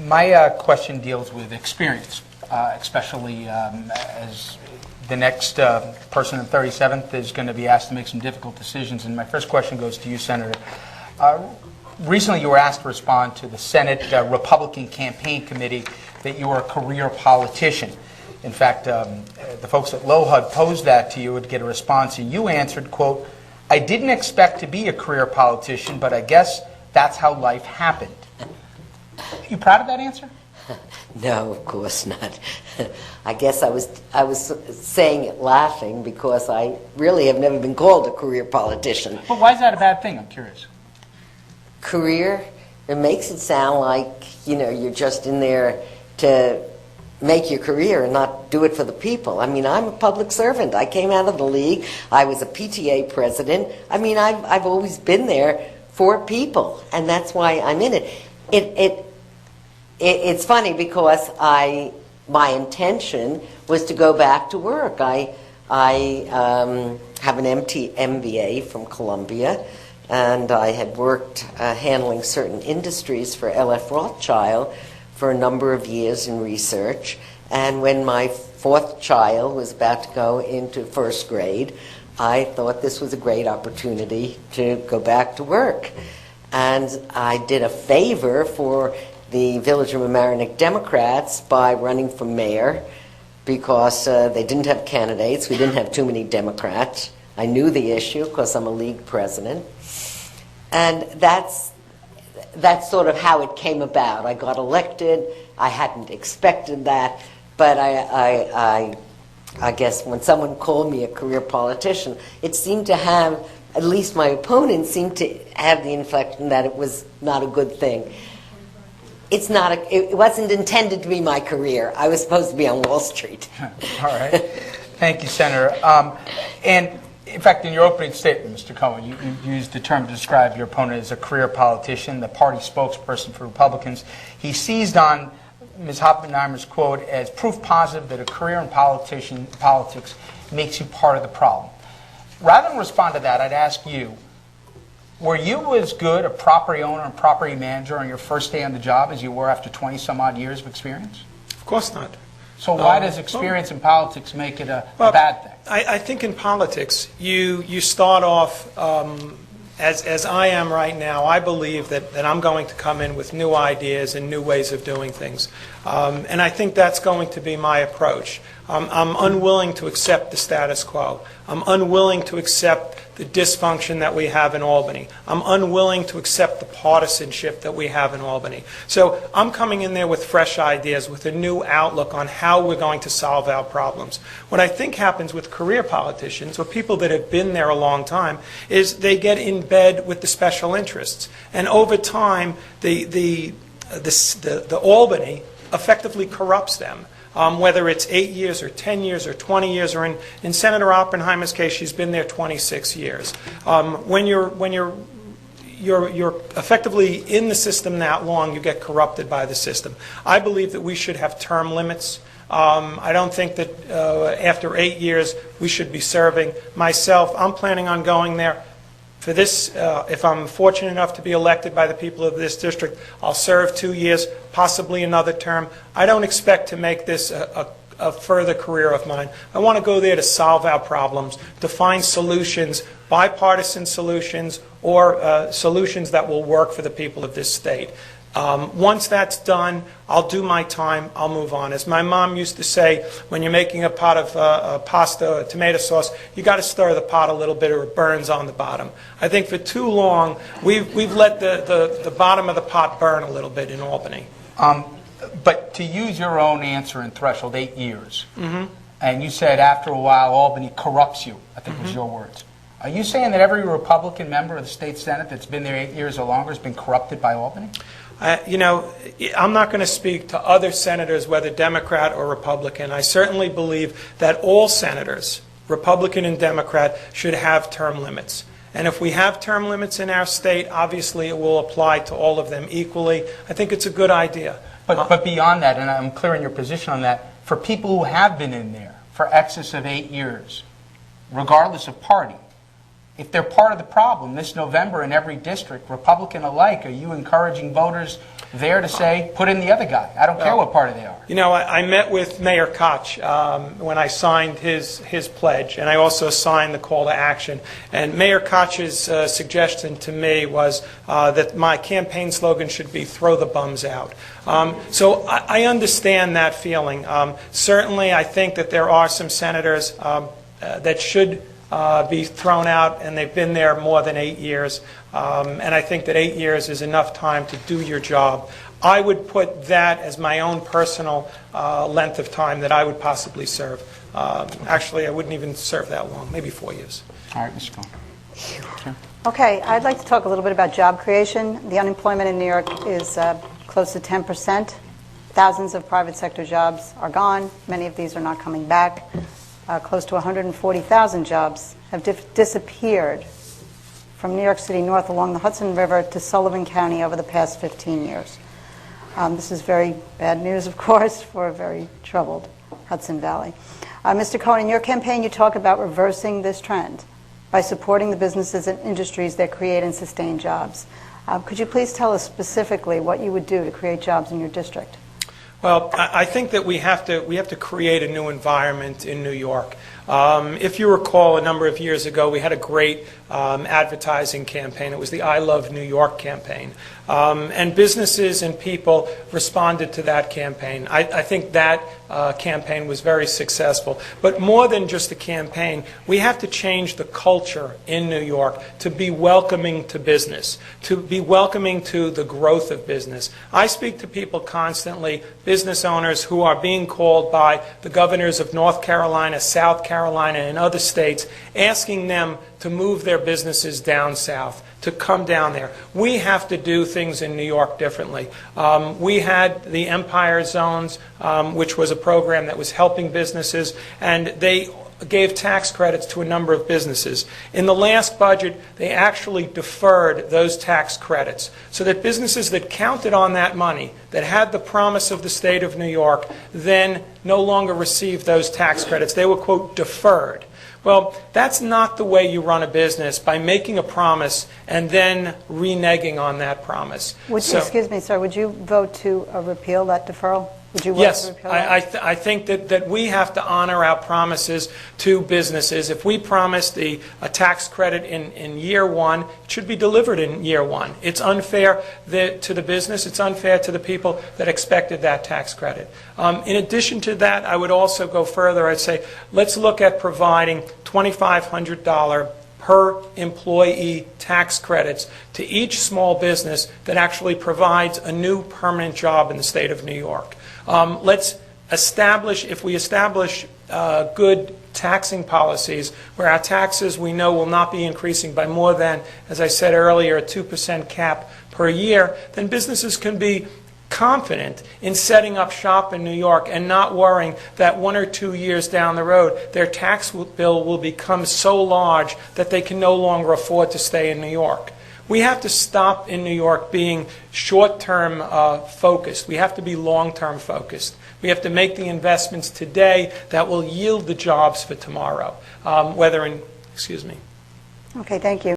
My question deals with experience, especially as the next person in 37th is going to be asked to make some difficult decisions. And my first question goes to you, Senator. Recently, you were asked to respond to the Senate Republican Campaign Committee that you are a career politician. In fact, the folks at LOHUD posed that to you and get a response, and you answered, quote, "I didn't expect to be a career politician, but I guess that's how life happened." Are you proud of that answer? No, of course not. I guess I was saying it laughing because I really have never been called a career politician. But why is that a bad thing? I'm curious. Career, it makes it sound like, you're just in there to make your career and not do it for the people. I mean, I'm a public servant. I came out of the league. I was a PTA president. I mean, I've always been there for people, and that's why I'm in it. It's funny because my intention was to go back to work. I have an MBA from Columbia, and I had worked handling certain industries for L.F. Rothschild for a number of years in research. And when my fourth child was about to go into first grade, I thought this was a great opportunity to go back to work. And I did a favor for the Village of Mamaroneck Democrats by running for mayor because they didn't have candidates. We didn't have too many Democrats. I knew the issue because I'm a league president. And that's sort of how it came about. I got elected. I hadn't expected that. But I guess when someone called me a career politician, it seemed to have, at least my opponents seemed to have the inflection that it was not a good thing. It wasn't intended to be my career. I was supposed to be on Wall Street. All right. Thank you, Senator. And in fact, in your opening statement, Mr. Cohen, you used the term to describe your opponent as a career politician, the party spokesperson for Republicans. He seized on Ms. Oppenheimer's quote as proof positive that a career in politics makes you part of the problem. Rather than respond to that, I'd ask you, were you as good a property owner and property manager on your first day on the job as you were after 20-some-odd years of experience? Of course not. So why does experience in politics make it a bad thing? I think in politics, you start off, as I am right now, I believe that I'm going to come in with new ideas and new ways of doing things. And I think that's going to be my approach. I'm unwilling to accept the status quo. I'm unwilling to accept the dysfunction that we have in Albany. I'm unwilling to accept the partisanship that we have in Albany. So I'm coming in there with fresh ideas, with a new outlook on how we're going to solve our problems. What I think happens with career politicians, or people that have been there a long time, is they get in bed with the special interests. And over time, the Albany effectively corrupts them. Whether it's 8 years or 10 years or 20 years, or in Senator Oppenheimer's case, she's been there 26 years. When you're effectively in the system that long, you get corrupted by the system. I believe that we should have term limits. I don't think that after 8 years we should be serving. Myself, I'm planning on going there. For this, if I'm fortunate enough to be elected by the people of this district, I'll serve 2 years, possibly another term. I don't expect to make this a further career of mine. I want to go there to solve our problems, to find solutions, bipartisan solutions, or solutions that will work for the people of this state. Once that's done, I'll do my time, I'll move on. As my mom used to say, when you're making a pot of pasta or tomato sauce, you got to stir the pot a little bit or it burns on the bottom. I think for too long, we've let the bottom of the pot burn a little bit in Albany. But to use your own answer and threshold, 8 years, and you said after a while Albany corrupts you, I think was your words. Are you saying that every Republican member of the state Senate that's been there 8 years or longer has been corrupted by Albany? I'm not going to speak to other senators, whether Democrat or Republican. I certainly believe that all senators, Republican and Democrat, should have term limits. And if we have term limits in our state, obviously it will apply to all of them equally. I think it's a good idea. But beyond that, and I'm clear in your position on that, for people who have been in there for excess of 8 years, regardless of party, if they're part of the problem this November in every district, Republican alike, are you encouraging voters there to say, put in the other guy. I don't care what party they are. You know, I met with Mayor Koch when I signed his pledge, and I also signed the call to action. And Mayor Koch's suggestion to me was that my campaign slogan should be "Throw the bums out." So I understand that feeling. Certainly, I think that there are some senators that should be thrown out, and they've been there more than 8 years. And I think that 8 years is enough time to do your job. I would put that as my own personal length of time that I would possibly serve. Actually, I wouldn't even serve that long, maybe 4 years. All right, Mr. Cohen. Okay, I'd like to talk a little bit about job creation. The unemployment in New York is close to 10%. Thousands of private sector jobs are gone. Many of these are not coming back. Close to 140,000 jobs have disappeared from New York City north along the Hudson River to Sullivan County over the past 15 years. This is very bad news, of course, for a very troubled Hudson Valley. Mr. Cohen, in your campaign, you talk about reversing this trend by supporting the businesses and industries that create and sustain jobs. Could you please tell us specifically what you would do to create jobs in your district? Well, I think that we have to create a new environment in New York. If you recall, a number of years ago, we had a great advertising campaign. It was the I Love New York campaign. And businesses and people responded to that campaign. I think that campaign was very successful. But more than just the campaign, we have to change the culture in New York to be welcoming to business, to be welcoming to the growth of business. I speak to people constantly, business owners who are being called by the governors of North Carolina, South Carolina, and other states, asking them to move their businesses down south, to come down there. We have to do things in New York differently. We had the Empire Zones, which was a program that was helping businesses, and they gave tax credits to a number of businesses. In the last budget, they actually deferred those tax credits so that businesses that counted on that money, that had the promise of the state of New York, then no longer received those tax credits. They were, quote, deferred. Well, that's not the way you run a business, by making a promise and then reneging on that promise. Excuse me, sir, would you vote to repeal that deferral? Would you vote Yes, to repeal that? I think that we have to honor our promises to businesses. If we promised a tax credit in year one, it should be delivered in year one. It's unfair to the business. It's unfair to the people that expected that tax credit. In addition to that, I would also go further. I'd say let's look at providing $2,500 per employee tax credits to each small business that actually provides a new permanent job in the state of New York. Let's establish, if we establish good taxing policies where our taxes we know will not be increasing by more than, as I said earlier, a 2% cap per year, then businesses can be confident in setting up shop in New York and not worrying that 1 or 2 years down the road their tax bill will become so large that they can no longer afford to stay in New York. We have to stop in New York being short-term focused. We have to be long-term focused. We have to make the investments today that will yield the jobs for tomorrow, Okay, thank you.